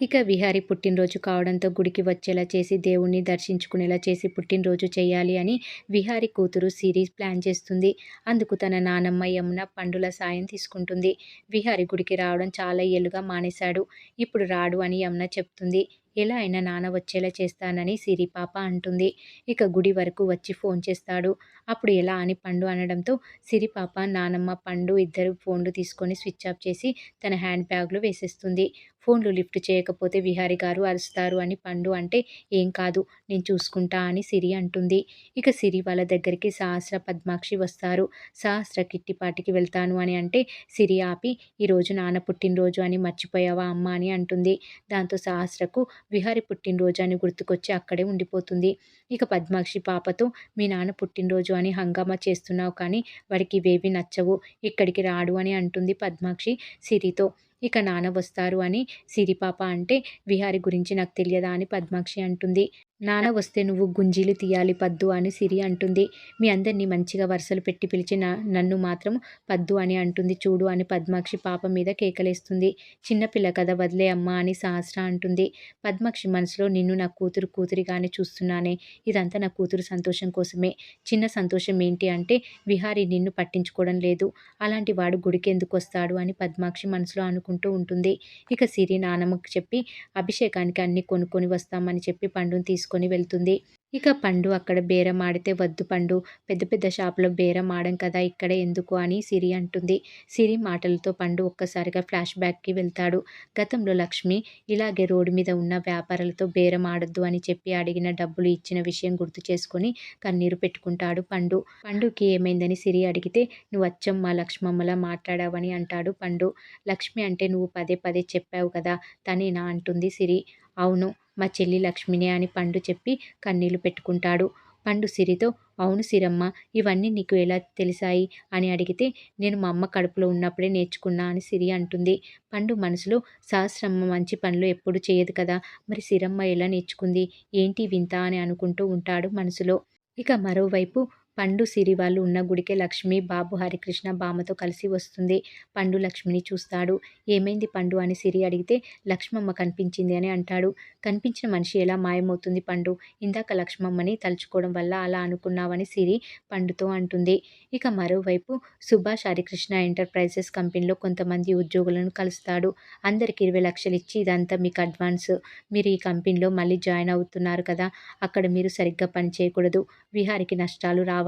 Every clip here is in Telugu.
ఇక విహారీ పుట్టినరోజు కావడంతో గుడికి వచ్చేలా చేసి, దేవుణ్ణి దర్శించుకునేలా చేసి పుట్టినరోజు చేయాలి అని విహారీ కూతురు సిరి ప్లాన్ చేస్తుంది. అందుకు తన నానమ్మ యమున పండుల సాయం తీసుకుంటుంది. విహారీ గుడికి రావడం చాలా ఏళ్లుగా మానేశాడు. ఇప్పుడు రాడు అని యమున చెప్తుంది. ఎలా అయినా నాన్న వచ్చేలా చేస్తానని సిరి పాప అంటుంది. ఇక గుడి వరకు వచ్చి ఫోన్ చేస్తాడు. అప్పుడు ఎలా అని పండు అనడంతో సిరి పాప, నానమ్మ, పండు ఇద్దరు ఫోన్లు తీసుకొని స్విచ్ ఆఫ్ చేసి తన హ్యాండ్ బ్యాగ్లో వేసేస్తుంది. ఫోన్లు లిఫ్ట్ చేయకపోతే విహారీ గారు అరుస్తారు అని పండు అంటే, ఏం కాదు నేను చూసుకుంటా అని సిరి అంటుంది. ఇక సిరి వాళ్ళ దగ్గరికి సహస్ర, పద్మాక్షి వస్తారు. సహస్ర కిట్టిపాటికి వెళ్తాను అని అంటే సిరి ఆపి, ఈరోజు నాన్న పుట్టినరోజు అని మర్చిపోయావా అమ్మ అని అంటుంది. దాంతో సహస్రకు విహారీ పుట్టినరోజు అని గుర్తుకొచ్చి అక్కడే ఉండిపోతుంది. ఇక పద్మాక్షి పాపతో, మీ నాన్న పుట్టినరోజు అని హంగామా చేస్తున్నావు కానీ వాడికి ఇవేవి నచ్చవు, ఇక్కడికి రాడు అని అంటుంది పద్మాక్షి సిరితో. ఇక నాన్న వస్తారు అని సిరి పాప అంటే, విహారీ గురించి నాకు తెలియదా అని పద్మాక్షి అంటుంది. నాన్న వస్తే నువ్వు గుంజీలు తీయాలి పద్దు అని సిరి అంటుంది. మీ అందరినీ మంచిగా వరుసలు పెట్టి పిలిచి నన్ను మాత్రం పద్దు అని అంటుంది చూడు అని పద్మాక్షి పాప మీద కేకలేస్తుంది. చిన్నపిల్ల కదా వదిలే అమ్మా అని సహస్ర అంటుంది. పద్మాక్షి మనసులో, నిన్ను నా కూతురిగానే చూస్తున్నానే, ఇదంతా నా కూతురు సంతోషం కోసమే. చిన్న సంతోషం ఏంటి అంటే విహారీ నిన్ను పట్టించుకోవడం లేదు, అలాంటి వాడు గుడికి ఎందుకు వస్తాడు అని పద్మాక్షి మనసులో అనుకుంటూ ఉంటుంది. ఇక సిరి నానమ్మకు చెప్పి అభిషేకానికి అన్ని కొనుక్కొని వస్తామని చెప్పి పండుని తీసుకొని వెళ్తుంది. ఇక పండు అక్కడ బేరం ఆడితే, వద్దు పండు, పెద్ద పెద్ద షాపులో బేరం ఆడం కదా, ఇక్కడ ఎందుకు అని సిరి అంటుంది. సిరి మాటలతో పండు ఒక్కసారిగా ఫ్లాష్ బ్యాక్కి వెళ్తాడు. గతంలో లక్ష్మి ఇలాగే రోడ్డు మీద ఉన్న వ్యాపారులతో బేరం ఆడొద్దు అని చెప్పి అడిగిన డబ్బులు ఇచ్చిన విషయం గుర్తు చేసుకొని కన్నీరు పెట్టుకుంటాడు పండు. పండుకి ఏమైందని సిరి అడిగితే, నువ్వు అచ్చం మా లక్ష్మమ్మలా మాట్లాడావని అంటాడు పండు. లక్ష్మి అంటే నువ్వు పదే పదే చెప్పావు కదా, తనేనా అంటుంది సిరి. అవును, మా చెల్లి లక్ష్మినే అని పండు చెప్పి కన్నీళ్లు పెట్టుకుంటాడు. పండు సిరితో, అవును సిరమ్మ, ఇవన్నీ నీకు ఎలా తెలిసాయి అని అడిగితే, నేను మా అమ్మ కడుపులో ఉన్నప్పుడే నేర్చుకున్నా అని సిరి అంటుంది. పండు మనసులో, సహస్రమ్మ మంచి పనులు ఎప్పుడు చేయదు కదా, మరి సిరమ్మ ఎలా నేర్చుకుంది, ఏంటి వింత అని అనుకుంటూ ఉంటాడు మనసులో. ఇక మరోవైపు పండు సిరి వాళ్ళు ఉన్న గుడికే లక్ష్మి, బాబు, హరికృష్ణ బామ్మతో కలిసి వస్తుంది. పండు లక్ష్మిని చూస్తాడు. ఏమైంది పండు అని సిరి అడిగితే, లక్ష్మమ్మ కనిపించింది అని అంటాడు. కనిపించిన మనిషి ఎలా మాయమవుతుంది పండు, ఇందాక లక్ష్మమ్మని తలుచుకోవడం వల్ల అలా అనుకున్నావని సిరి పండుతో అంటుంది. ఇక మరోవైపు సుభాష్ హరికృష్ణ ఎంటర్ప్రైజెస్ కంపెనీలో కొంతమంది ఉద్యోగులను కలుస్తాడు. అందరికి 20 లక్షలు ఇచ్చి, ఇదంతా మీకు అడ్వాన్స్, మీరు ఈ కంపెనీలో మళ్ళీ జాయిన్ అవుతున్నారు కదా, అక్కడ మీరు సరిగ్గా పని చేయకూడదు, విహారికి నష్టాలు రావాలి,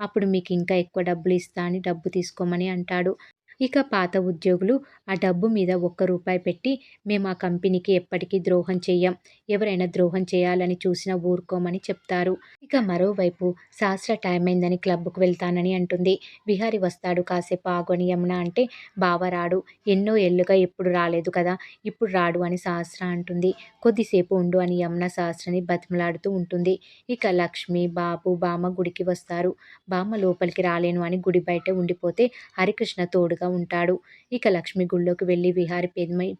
అప్పుడు మీకు ఇంకా ఎక్కువ డబ్బులు ఇస్తా అని డబ్బు తీసుకోమని అంటాడు. ఇక పాత ఉద్యోగులు ఆ డబ్బు మీద ₹1 పెట్టి, మేము ఆ కంపెనీకి ఎప్పటికీ ద్రోహం చెయ్యం, ఎవరైనా ద్రోహం చేయాలని చూసినా ఊరుకోమని చెప్తారు. ఇక మరోవైపు సహస్ర టైం అయిందని క్లబ్కు వెళ్తానని అంటుంది. విహారీ వస్తాడు, కాసేపు ఆగు అని యమున అంటే, బావ రాడు, ఎన్నో ఏళ్లుగా ఎప్పుడు రాలేదు కదా, ఇప్పుడు రాడు అని సహస్ర అంటుంది. కొద్దిసేపు ఉండు అని యమున సహస్రని బతిమలాడుతూ ఉంటుంది. ఇక లక్ష్మి, బాబు, బామ్మ గుడికి వస్తారు. బామ్మ లోపలికి రాలేను అని గుడి బయటే ఉండిపోతే హరికృష్ణ తోడుగా ఉంటాడు. ఇక లక్ష్మి గుళ్ళోకి వెళ్ళి విహారీ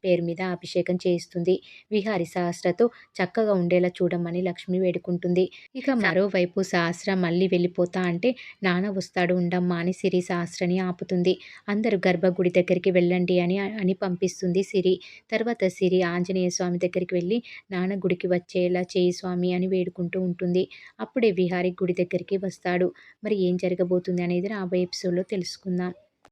పేరు మీద అభిషేకం చేయిస్తుంది. విహారీ సహస్రతో చక్కగా ఉండేలా చూడమని లక్ష్మి వేడుకుంటుంది. ఇక మరోవైపు సహస్ర మళ్ళీ వెళ్ళిపోతా అంటే, నాన్న వస్తాడు ఉండమ్మా అని సిరి సహస్రని ఆపుతుంది. అందరూ గర్భగుడి దగ్గరికి వెళ్ళండి అని పంపిస్తుంది సిరి. తర్వాత సిరి ఆంజనేయ స్వామి దగ్గరికి వెళ్ళి, నాన్న గుడికి వచ్చేలా చేయి స్వామి అని వేడుకుంటూ ఉంటుంది. అప్పుడే విహారీ గుడి దగ్గరికి వస్తాడు. మరి ఏం జరగబోతుంది అనేది రాబోయే ఎపిసోడ్లో తెలుసుకుందాం.